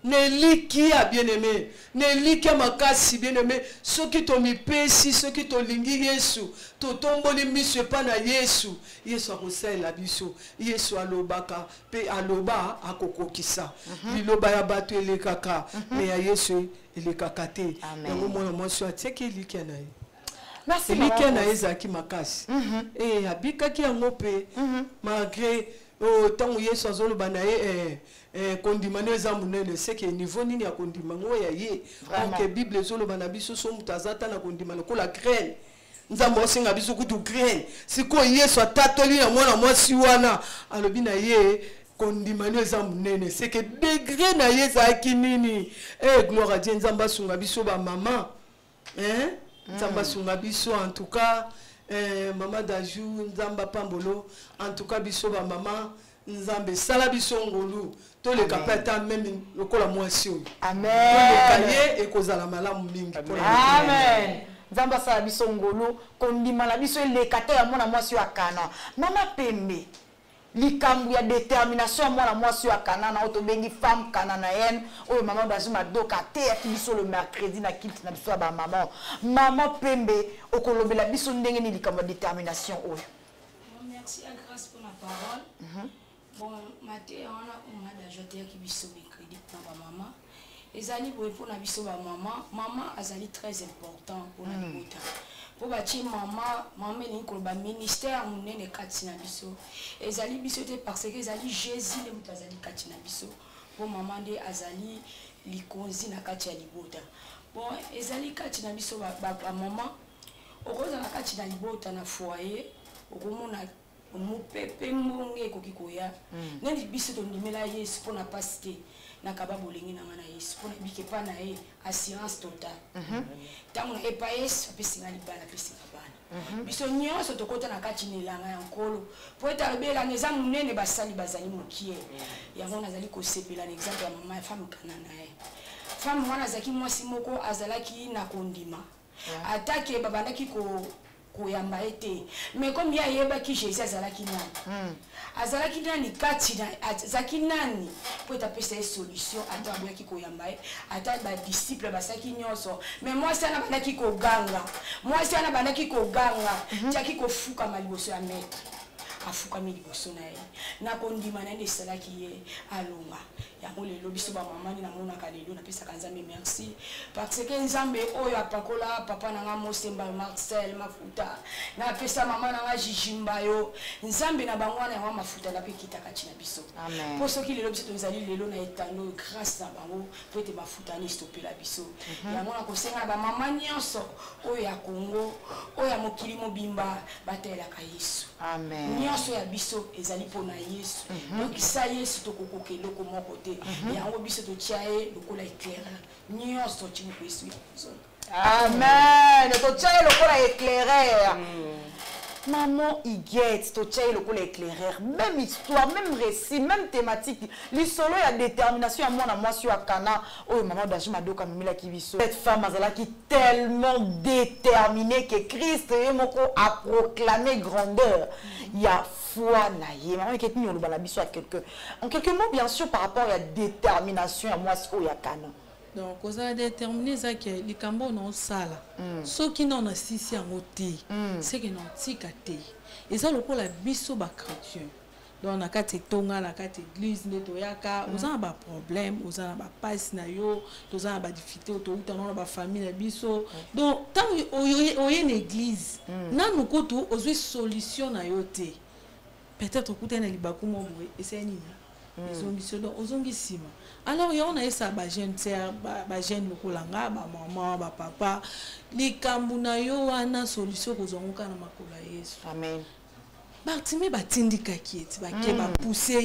Nelikia bien-aimé Nelikia makasi bien-aimé soki to mipesi soki to lingi Yesu to tomboli misu epa na Yesu akosala biso Yesu alobaka pe aloba akokokisa liloba ya bato elekaka me ya Yesu elekaka te yango mwana mwasi atieki elikia na ye merci elikia na ye ezalaki makasi abikaki yango pe malgré tango Yesu azoloba na ye kondima eza munene seke niveau nini ya kondima ngo ya ye donc Bible ezoloba na biso so mutu azata na kondima lokola graine nzambo osenga biso kutu graine siko Yesu atatoli na mwana mwasi wana alobi na ye kondima eza munene seke degré na ye ezalaki nini gloire à Dieu nzambo asunga biso ba mama nzambo asunga biso en tout cas mama Dajou nzamba pambolo en tout cas biso ba mama nzambe sala biso ngolu to le kapata même lokola mwasi oyo amen to le kaye ekozala malamu mingi amen nzamba sala biso ngolu kondima la biso elekata ya mwana mwasi wa kana mama pembe likambu ya détermination mwana mwasi wa kana na otobengi femme kana na yen oyo mama bazuma doka te ya biso le mercredi na kilt na biso ba mama pembe okolobela biso ndenge ni likambu ya détermination oyo. Merci à grâce pour la parole. Bon, matin on a déjà dit que biso mercredi pour ba maman. Ezali pour na biso ba maman azali très important pour la libota. Pour bâtir maman ni ko ba ministère munene kati na biso. Ezali biso te parce que ezali Jésus le mutazali kati na biso. Pour maman de azali likonzi na kati ya libota. Bon, ezali kati na biso ba maman okoza na kati na libota na foyer okomona mopepe mbonge ekoki koya nani biso tondimela Yesu mpona pasi te nakaba bolingi nanga na Yesu mpona bike pa na ye assurance totale ntango na epa Yesu apesinga libala apesinga bana biso nyonso tokota na kati na elanga ya nkolo po ete alobi elanga eza monene basali bazali mokie yango nazali kosepela na exemple ya mama ya femme kana na ye femme wana azalaki mwasi moko azalaki na kondima atake babandaki koyamba ete mais comme ya yebaki Jésus azalaki nani azalaki nani kati na azalaki nani po etapesa ye solution ata aboyaki koyamba ye ata badisciple basaki nyonso mais mwasi wana bandaki koganga mwasi wana bandaki koganga tiaki kofukama liboso ya maître afukami liboso na ye nakondima na ye nde esalaki ye alonga yango lelo biso bamamani namonaka lelo napesaka nzambe merci parce que nzambe oyo apakola papa nanga Mosemba Marcel mafuta napesa mama nanga Jijimba yo nzambe na bango wana yango mafuta na pe kitaka kati na biso po soki lelo biso tozali lelo na etando grâce na bango po ete mafuta ni stopela biso yango nakosenga na bamama nyonso oyo ya Congo oyo ya mokili mobimba batelaka Yesu nyonso ya biso ezali mpona Yesu donc sa Yesu tokokoka eloko moko te yango biso totia ye lokola éclaireur nyonso tokimi ko Yesu amen totia ye lokola éclaireur maman Iguette totia ye lokola éclaireur même histoire même récit même thématique lisolo ya détermination ya mwana mwasi ya Kana oyo maman Daji Madoka mimelaki biso cette femme azalaki tellement déterminée que Christ ye moko a proclamé grandeur ya foi na ye maman Iguette ni oloba na biso ya en quelques mots bien sûr par rapport à la détermination ya mwasi oyo ya Kana. Donc, vous avez déterminé ça que les cambos non sala. Ceux qui n'ont pas sisi en ôté, c'est que non tikate. Et ça le coup la biso ba chrétien. Donc na kati tonga na kati église netoyaka, vous avez pas problème, vous avez pas passe na yo, vous avez pas difficulté autorité dans la famille na biso. Donc tant oye une église, na nous koto ozo solution na yo té. Peut-être que na libaku mo boye et c'est nini. Alors, il y a ça, jeune sœur, jeune lokolanga, maman, papa, les kambuna yo wana solution aux onka na makola Yesu. Amen. Bartime batindika kieti bake ba pousser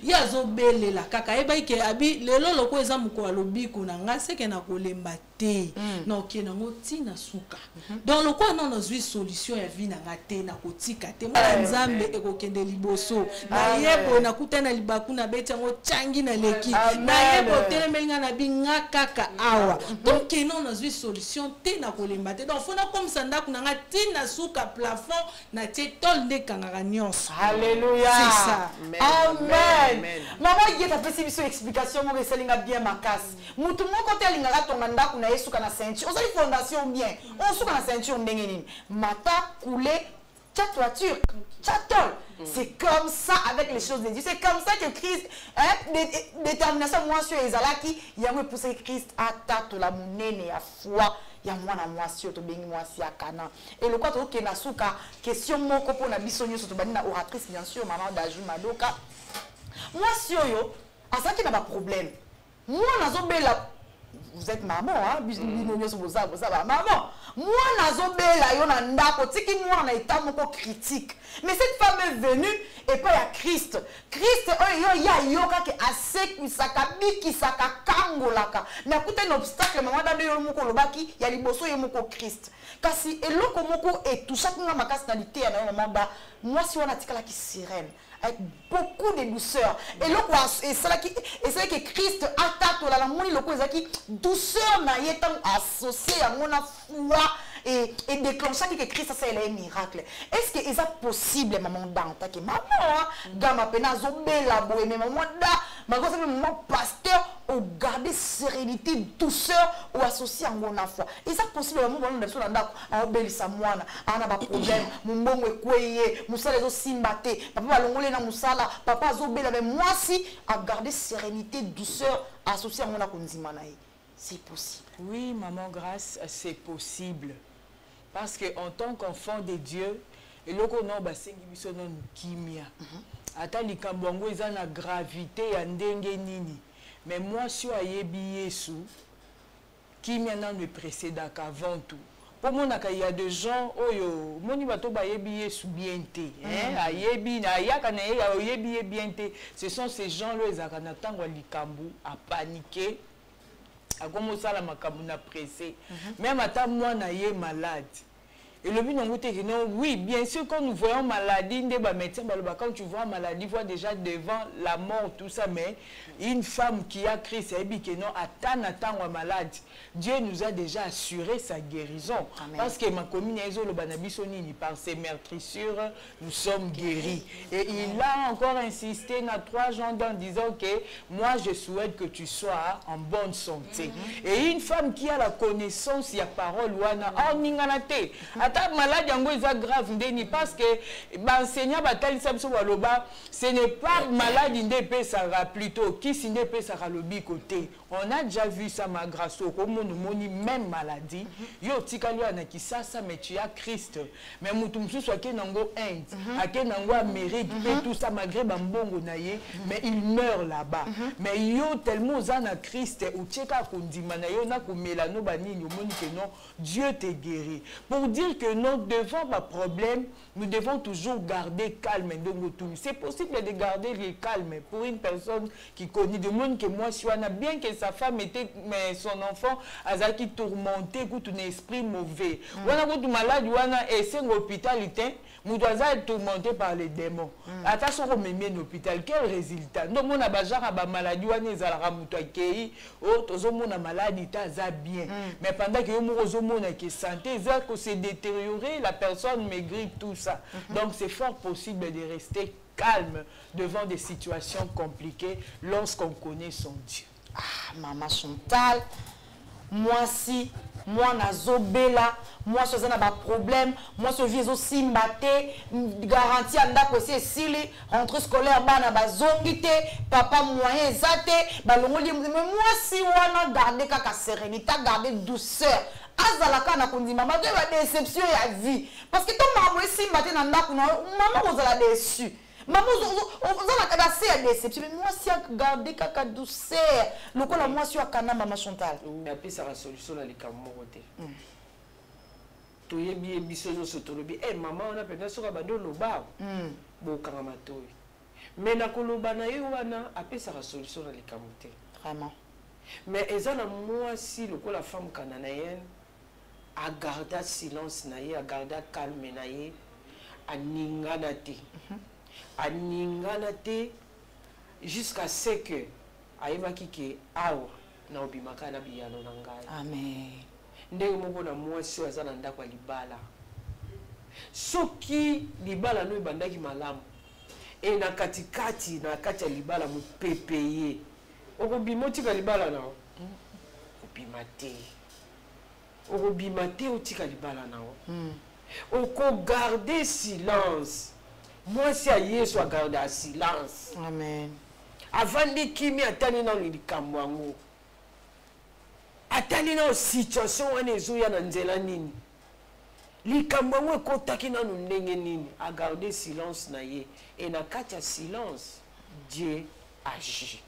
ya zo belela kaka e ba ke abi lelo loko eza moko alobi ko na nga seke na kolemba te na okena ngoti na suka donc loko na na zwi solution ya vie na ngate na kotika te mwana nzambe ekokende liboso na yebo na kutana libaku na beta ngo changi na leki na yebo telemelinga na binga kaka awa donc keno na zwi solution te na kolemba te donc fona comme sanda kuna ngati na suka plafond na te tol de kanga. Alléluia. C'est ça. Amen. Maman Iguette a fait une explication moi que linga bien makasi. Mutu moko te linga tonga ndaku na Yesu kana ceinture. Ozali fondation bien. On suka na ceinture ndenge nini. Mata coulé ta toiture. Chatol. C'est comme ça avec les choses de Dieu. C'est comme ça que Christ détermination moi sur ezalaki yango pousser Christ à tato la monene ya foi. Ya mwana mwasi to bengi mwasi ya Kana et le quoi to ke na suka question moko pona biso nyoso to bani na oratrice bien sûr maman Daji Madoka mwasi oyo asaki na ba problème mwana zobela vous êtes maman hein bino nyoso boza maman mwana zobela yo na ndako tiki mwana état moko critique mais cette femme est venue et pas ya Christ oyo ya yoka ke asekwisaka bikisaka kangolaka mais akuta un obstacle maman da yo moko lobaki ya liboso yo moko Christ kasi eloko moko etushaki nga makasi na lité na maman ba mwasi wana tikala ki sirène avec beaucoup de douceur et le quoi et c'est que Christ attaque la moni le quoi qui douceur na yetan associé à mon foi et déclencher que Christ ça c'est un miracle. Est-ce que c'est possible maman d'anta que maman gama pena zobela boy mais maman da maman c'est maman pasteur au garder sérénité douceur ou associé à mon foi. Est-ce possible maman bon na so ndako a obelisa mwana ana ba problème mumbongo ekweye musala zo simbate papa balongole na musala papa zobela mais moi si à garder sérénité douceur associé à mon akonzima na ye. C'est possible. Oui, maman Grâce, c'est possible. Parce que en tant qu'enfant de Dieu, et le kono basengi biso non kimia. Ata likambo ngo eza na gravité ya ndenge nini. mais moi si ayebi Yesu qui maintenant me précède avant tout. Pour moi, il y a des gens oyo moni bato ba yebi Yesu bien té hein ayebi na yaka na yebi bien té. Ce sont ces gens là ils akana tango likambu a paniquer a commencer la makambu na pressé même ata moi na ye malade. Et le but oui, bien sûr, quand nous voyons maladie, quand tu vois maladie, vois déjà devant la mort, tout ça, mais une femme qui a Christ, elle dit non, attends, malade. Dieu nous a déjà assuré sa guérison. Amen. Parce que ma commune, par ses meurtrissures, nous sommes guéris. Et il a encore insisté dans 3 jours en disant que moi, je souhaite que tu sois en bonne santé. Et une femme qui a la connaissance, il y a parole, malade yango eza grave ndeni parce que enseignant batalisa biso baloba ce n'est pas malade inde pesaka plutôt qui sinde pesaka lobi côté on a déjà vu ça ma grâce au monde moni même maladie yo tikali na kisasa mais tu as Christ mais mutu msusu akenango Inde akenango Amérique et tout ça malgré bambongo na ye mais il meurt là-bas mais yo tellement zana Christ ou tcheka kondima na yo na komela no banini moni que non Dieu te guérit pour dire que non devant ma problème nous devons toujours garder calme. C'est possible de garder le calme pour une personne qui connaît du monde que moi suis bien que sa femme était mais son enfant a qui tourmenté tout un esprit mauvais on a beaucoup malade et c'est l'hôpital nous devons être tourmentés par les démons. Attention au même hôpital quel résultat non mon abajara ba maladie on est à la ramutaki oh tous mon maladie ta bien mais pendant que mon qui santé ça que c'est détérioré la personne maigrit tout ça donc c'est fort possible de rester calme devant des situations compliquées lorsqu'on connaît son Dieu. Ah maman Chantal moi si moi nazobela moi je suis un problème moi je vis aussi mbaté garantie anda ko c'est sili rentrée scolaire bana bazongité papa moyen zate balongoli mais moi si wana garder kaka sérénité garder douceur azalaka na kondima malgré la déception ya vie parce que ton maman si mbaté na ndako maman ozala déçu maman ozala ka c'est déception mais moi si garder kaka douceur lokola moi si akana maman Chantal mais puis ça la solution la likambo côté to yebi biso no sotolobi maman on a peut-être soka bando loba bo kanga matoyi mais na koloba na yo wana apesa la solution la likambo te vraiment mais ezana moi si lokola femme cananaïenne a garder silence na ye a garder calme na ye a ningana te jusqu'à ce que ayebaki ke awa na obimaka na biyano na ngai amen ndenge moko na mwasi oyo aza na ndako ya libala soki libala no ebandaki malamu e na katikati na kati ya libala mopepe ye okobima otika libala nao okobima te otika libala nao okogarde silence mwasi ya Yesu agarde a silence amen avandi kimi atani na likambo yango atali na situation wana ezoya na nzela nini likambo yango ekotaki nanu ndenge nini agarde silence na ye et na kati ya silence Dieu agit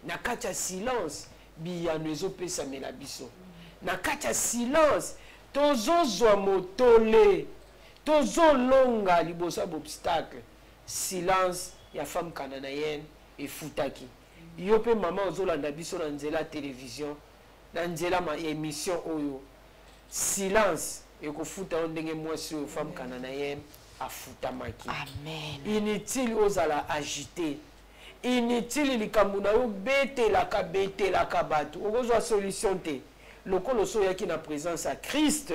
na kati ya silence biyano ezopesamela biso na kati ya silence tozozwa motole tozolonga liboso ya obstacle silence ya femme cananaïenne efutaki yo pe mama ozolanda biso na nzela télévision na nzela ma émission oyo silence ekofuta ndenge mwasi oyo femme cananaïenne afutamaki amen inutile ozala agité inutile likambo na yo betelaka bato okozwa solution te lokolo soyaki na présence à Christ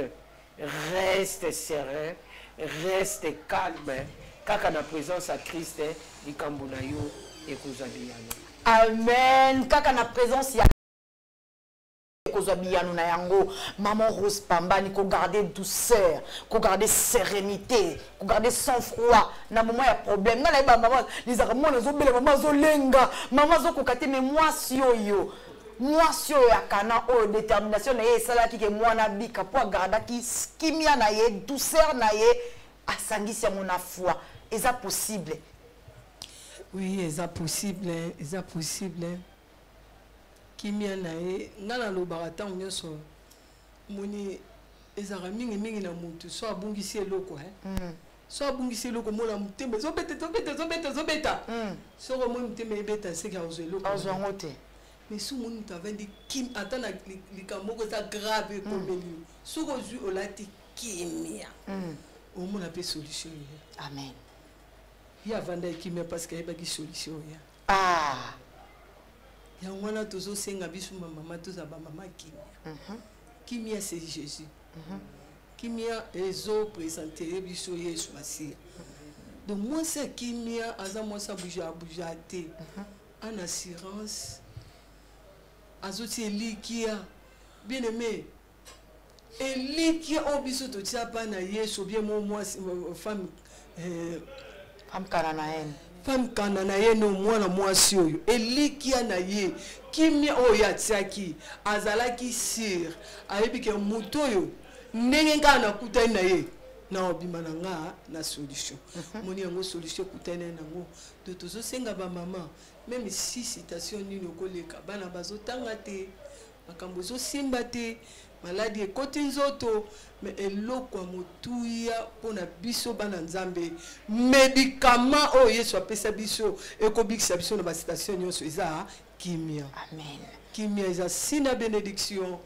reste serein reste calme kaka na présence à Christ likambo na yo ekozwa biyano amen kaka na présence ya ekozwa biyano na yango maman Rose Pambani ko garder douceur ko garder sérénité ko garder sang-froid na moment ya problème na la maman lizaka mwana zobela maman zolenga maman zokokate mais moi si yo mwasi oyo akana oyo détermination na ye esalaki ke mwana bika po agardaki kimia na ye douceur na ye asangisi yango na foi eza possible oui eza possible kimia na ye nga na lobaka ntango nyonso moni ezalaka mingi na mutu so abungisi eloko so abungisi eloko mona motema ezobeta soko moi motema ebeta seki azwa eloko azwango te mais so moni moto avandi kim ata na likambo moko eza grave ekomeli soki ozwi olati kimia omona mpe solution ye amen ye avandaki kimia parce que ayebaki solution ya yango wana tozosenga biso bamama toza bamama kimia kimia c'est Jésus kimia ezopresente biso Yesu Masiya donc mwasi ya kimia aza mwasi abuja te en assurance azoti elikia bien aimé elikia oyo biso totia pa na Yesu bien mo mwasi femme Kananaen femme Kananaen mwana mwasi oyo elikia na ye kimia oyo atiaki azalaki sir ayebi ke moto oyo ndenge nga nakutani na ye na obima na nga na solution moni yango solution kutani nango to tozosenga bamama même si citation nini okoleka bana bazotanga te makambo ezosimba te maladi ekoti nzoto mais eloko ya motuya mpona biso bana nzambe médicament oyo yesu apesa biso ekobikisa biso na basitation nyonso eza kimia amen kimia eza sina bénédiction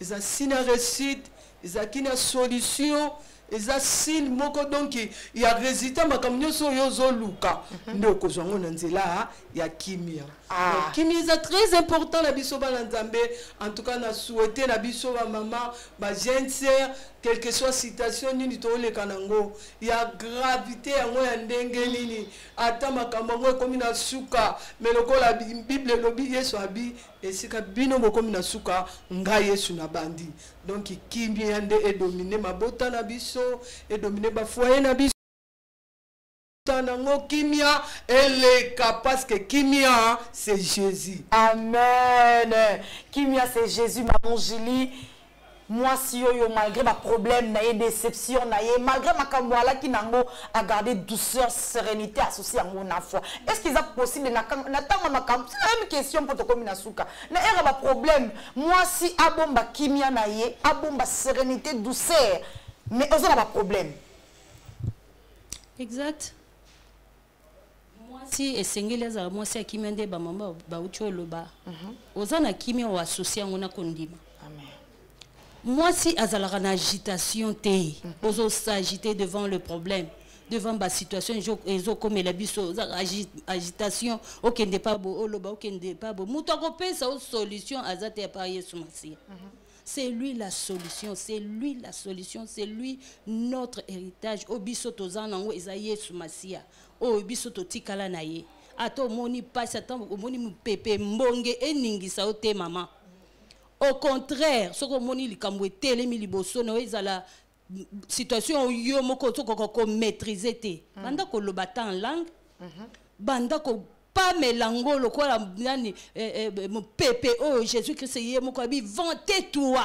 eza sina réussite eza kina solution eza signe moko donc ya résultat makambo nyonso oyo ozoluka nde okozwa ngo na nzela ya kimia kimia eza très important na biso bana nzambe en tout cas na souhaité na biso bamama bajeune sœur quelle que soit citation nini tooleka nango ya gravité yango ya ndenge nini ata makambo yango ekomi na suka me lokola bible elobi yesu abi esika bino bokomi na suka ngai yesu na bandi donc kimia nde edomine mabota na biso edomine bafoye na biso tanango kimia eleka parce que kimia c'est Jésus. Amen. Kimia c'est Jésus. Maman Julie, moi si yo malgré ma problème na déception na malgré ma kamwala qui nango a gardé douceur, sérénité associée à mon foi. Est-ce qu'il est possible na tanga makam c'est la même question pour to comme nasuka. Na era ba problème moi si abomba kimia na abomba sérénité, douceur mais on a pas problème. Exact. Si esengeli azala mwasi akimia nde bamama bauti oloba oza na kimia oasocie yango na kondima mwasi azalaka na agitation te ozosagite devant le problème devant basituation ezokomela biso agitation okende pa bo oloba okende pa bo moto akopesa o solution aza te par Yesu Masiya. C'est lui la solution, c'est lui la solution, c'est lui notre héritage. Obiso tozanango eza Yesu Masiya. O biso totikala na ye. Ato moni passe ato moni mpepe mbonge eningisa ote mama. Au contraire, soko moni likambo etelemi liboso na ezala situation yo moko toko ko maîtriser te. Banda ko lobata en langue. Banda ko pas mélango lokola nani mon pépé oh Jésus-Christ yé moko abi vanter toi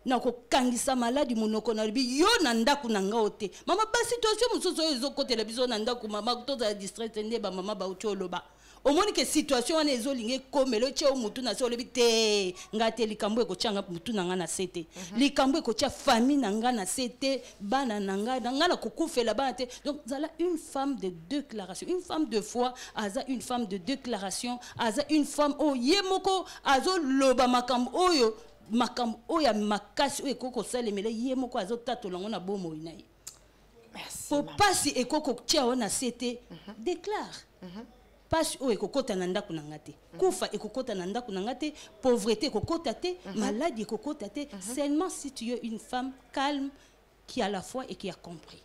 na ko kangisa maladi monoko na bi yo na ndaku na nga ote mama ba situation musoso ezokotela biso na ndaku mama to za distress nde ba mama ba utoloba omoni ke situation wana ezolinge komelo che mutu na so lebi te ngate likambo ekochanga mutu na nga na sete likambo ekocha famille na nga na sete bana na nga na kokufela bana te donc zala une femme de déclaration une femme de foi aza une femme de déclaration aza une femme o yemoko azo loba makambo oyo ya makasi oyo ekoko salemela yemoko azo tatolango na bomo inaye merci po pasi ekoko tia ona sete déclare Pas o ekokota na ndaku na ngate kufa ekokota na ndaku na ngate pauvreté ekokota te maladie ekokota te seulement si tu es une femme calme qui a la foi et qui a compris.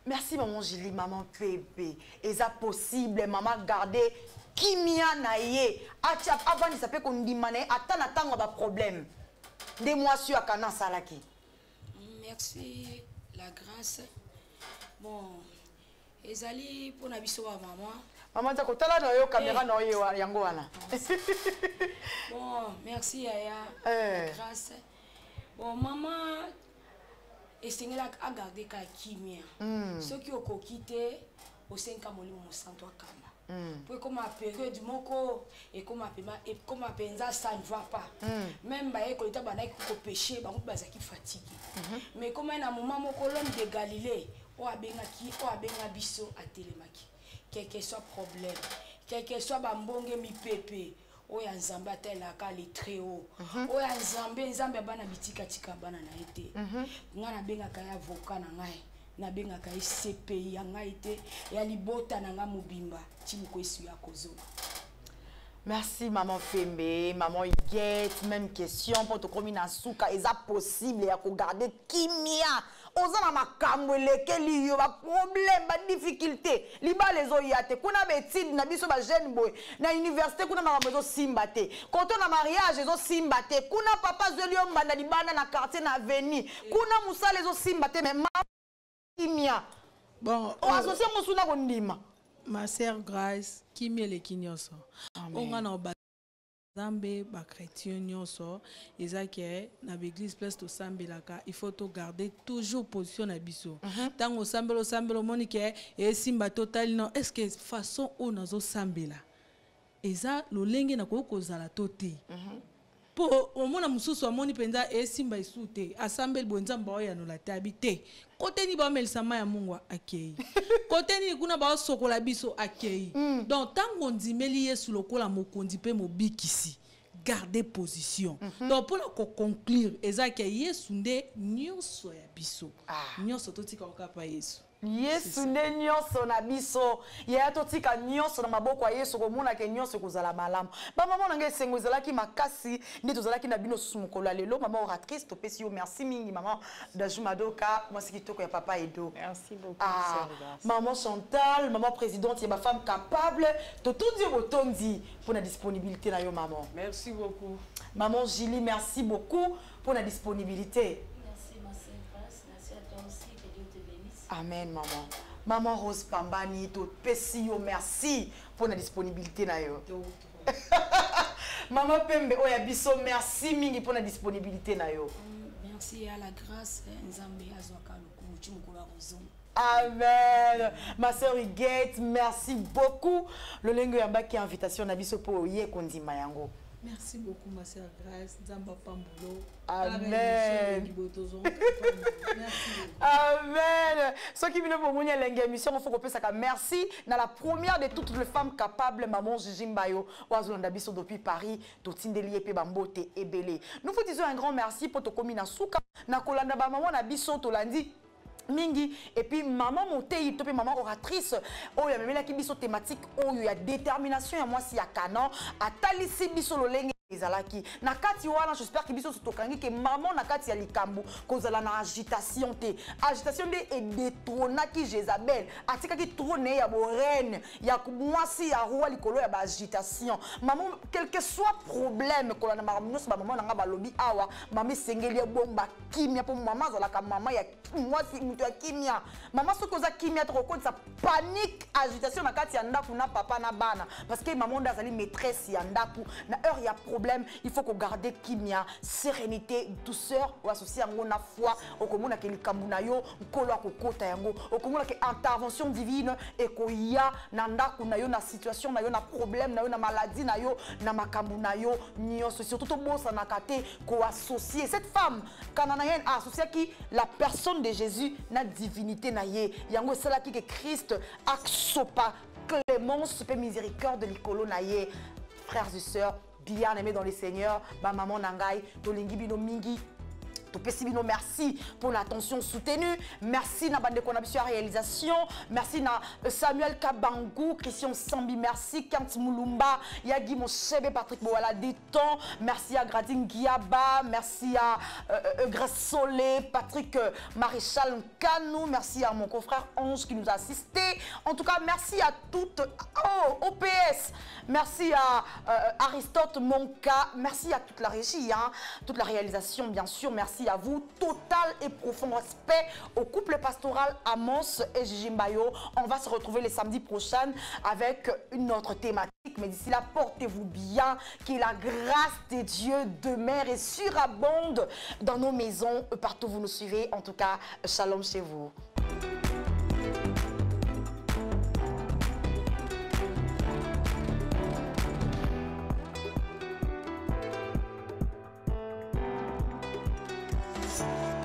Merci maman Julie, maman Pépé. Est-ce possible maman garder kimia na ye acha avant de s'appeler qu'on dit mané attends ba problème. Des mois sur kana salaki. Merci la grâce. Bon ezali pour na biso wa maman. Maman, tu as la caméra yango wana. Bon, merci Yaya. Grâce. Bon, maman, essayez à garder ka kimia. Ceux qui ont quitté, au 5 ans mon santo kama pour comme ma période moko et comme ma penza ça ne va pas même ba ko ta bana ko péché ba ko bazaki fatigué mais comme un moment moko l'homme de Galilée o abenga biso a télémaki quel que soit problème quel que soit ba mbonge mi pépé oya nzambe atelaka le très haut oya nzambe bana bitika tika bana na été nga na benga ka avocat na ngai na benga ka CPI ya ngai te ya libota na nga mobimba timiko esu ya kozona. Merci maman Fembe, maman Iguette, même question pour te communiquer na souka est-ce possible ya ko garder kimia ozana makambo lekeli yo ba problème ba difficulté liba les oyate kuna betide na biso ba jeune boy na université kuna makambo zo simba te quand on a mariage zo simba te kuna papa zelio mbanda libana na quartier na avenue kuna musale zo simba te mais kimia bon on associe musuna ko ndima ma sœur Grace kimia le kinyoso on na ba Zambe ba chrétien nyonso ezake na l'église place to sambelaka il faut to garder toujours position na biso tango sambelo monike e simba total non est-ce que façon o nazo sambela eza lolenge na ko kozala tote po omona mususu amoni penza e simba isute asambel bonzamba oya no la tabite kote ni ba melisa ya mungwa akei kote ni kuna ba sokola biso akei donc tango ndimeli yesu lokola mokondi pe mobikisi garder position donc pour la conclure ezaka yesu nde nyonso ya biso nyonso totika okapa yesu Yesu nde nyonso na biso ya totika nyonso na maboko ya Yesu komona ke nyonso kozala malamu ba maman nanga esengo ezalaki makasi ndi tozalaki na bino susu mokolo lelo maman oratrice topesi yo merci mingi maman Dajumadoka mwasi kitoko ya papa Edo merci beaucoup maman Chantal maman présidente ya ba femme capable to tout dire botondi pour la disponibilité na yo maman merci beaucoup maman Julie merci beaucoup pour la disponibilité. Amen, maman. Maman Rose Pambani, tout pesi yo merci pour la disponibilité na yo. Maman Pembe Oyabiso, merci mingi pour la disponibilité na yo. Merci à la grâce nzambe azwaka lokumu mukolo rozo. Amen. Ma sœur Iguette, merci beaucoup. Le lengo yamba qui invitation na biso pour ye kondima yango. Merci beaucoup ma sœur Grace, Nzamba Pambulo. Amen. Amen. Ce qui vient pour moi l'émission, il faut qu'on puisse merci. Dans la première de toutes les femmes capables, maman Jimbayo, Oazolanda Biso depuis Paris, Totindeli et Bambote et Belé. Nous vous disons un grand merci pour ton commun à Souka, na Kolanda maman na Biso Tolandi. Mingi et puis maman Montei topé maman oratrice oh ya memela ki biso thématique oh ya détermination ya moi si ya canon atalisi biso lolenge ezalaki na kati wana j'espère que biso sotokangi que maman na kati ya likambu kozala na agitation de et détrônaki Jézabel atikaki trône ya reine ya mwasi ya roi likolo ya ba agitation maman quel que soit problème kolana maman ba maman nga balobi awa maman sengeli bomba kimia pour maman zala ka maman ya mwasi mutu ya kimia maman sokoza kimia to ko sa panique agitation na kati ya ndaku na papa na bana parce que maman ndazali maîtresse ya ndaku na heure ya problème, il faut qu'on garde kimia, sérénité, douceur, ou associer à la foi, au commun à quel kambunayo, kolo à kokota yango, au commun à intervention divine, et qu'il y a nanda kunayo na situation nayo na problème nayo na maladie nayo na makambunayo, nyos surtout au bon sanakate, qu'on associe cette femme, kananayen associé qui la personne de Jésus na divinité naye, yango c'est là qui que Christ aksopa clémence et miséricorde de l'icolo naye, frères et sœurs. Bien aimé dans les seigneurs, ma maman Nangai, Tolingi Bino Mingi, Topesibino, merci pour l'attention soutenue. Merci na bande konabisio réalisation. Merci na Samuel Kabangou, Christian Sambi, merci Kant Moulumba, Yagi Moshebe, Patrick Boala Déton, merci à Gradine Guiaba, merci à Grâce Solé, Patrick Maréchal Kanou, merci à mon confrère Ange qui nous a assisté. En tout cas, merci à toutes, OPS, merci à Aristote Monka, merci à toute la régie, hein, toute la réalisation bien sûr, merci à vous, total et profond respect au couple pastoral Amos et Gigi Mbayo. On va se retrouver les samedis prochains avec une autre thématique. Mais d'ici là, portez-vous bien, que la grâce de Dieu demeure et surabonde dans nos maisons, partout où vous nous suivez. En tout cas, shalom chez vous. Merci.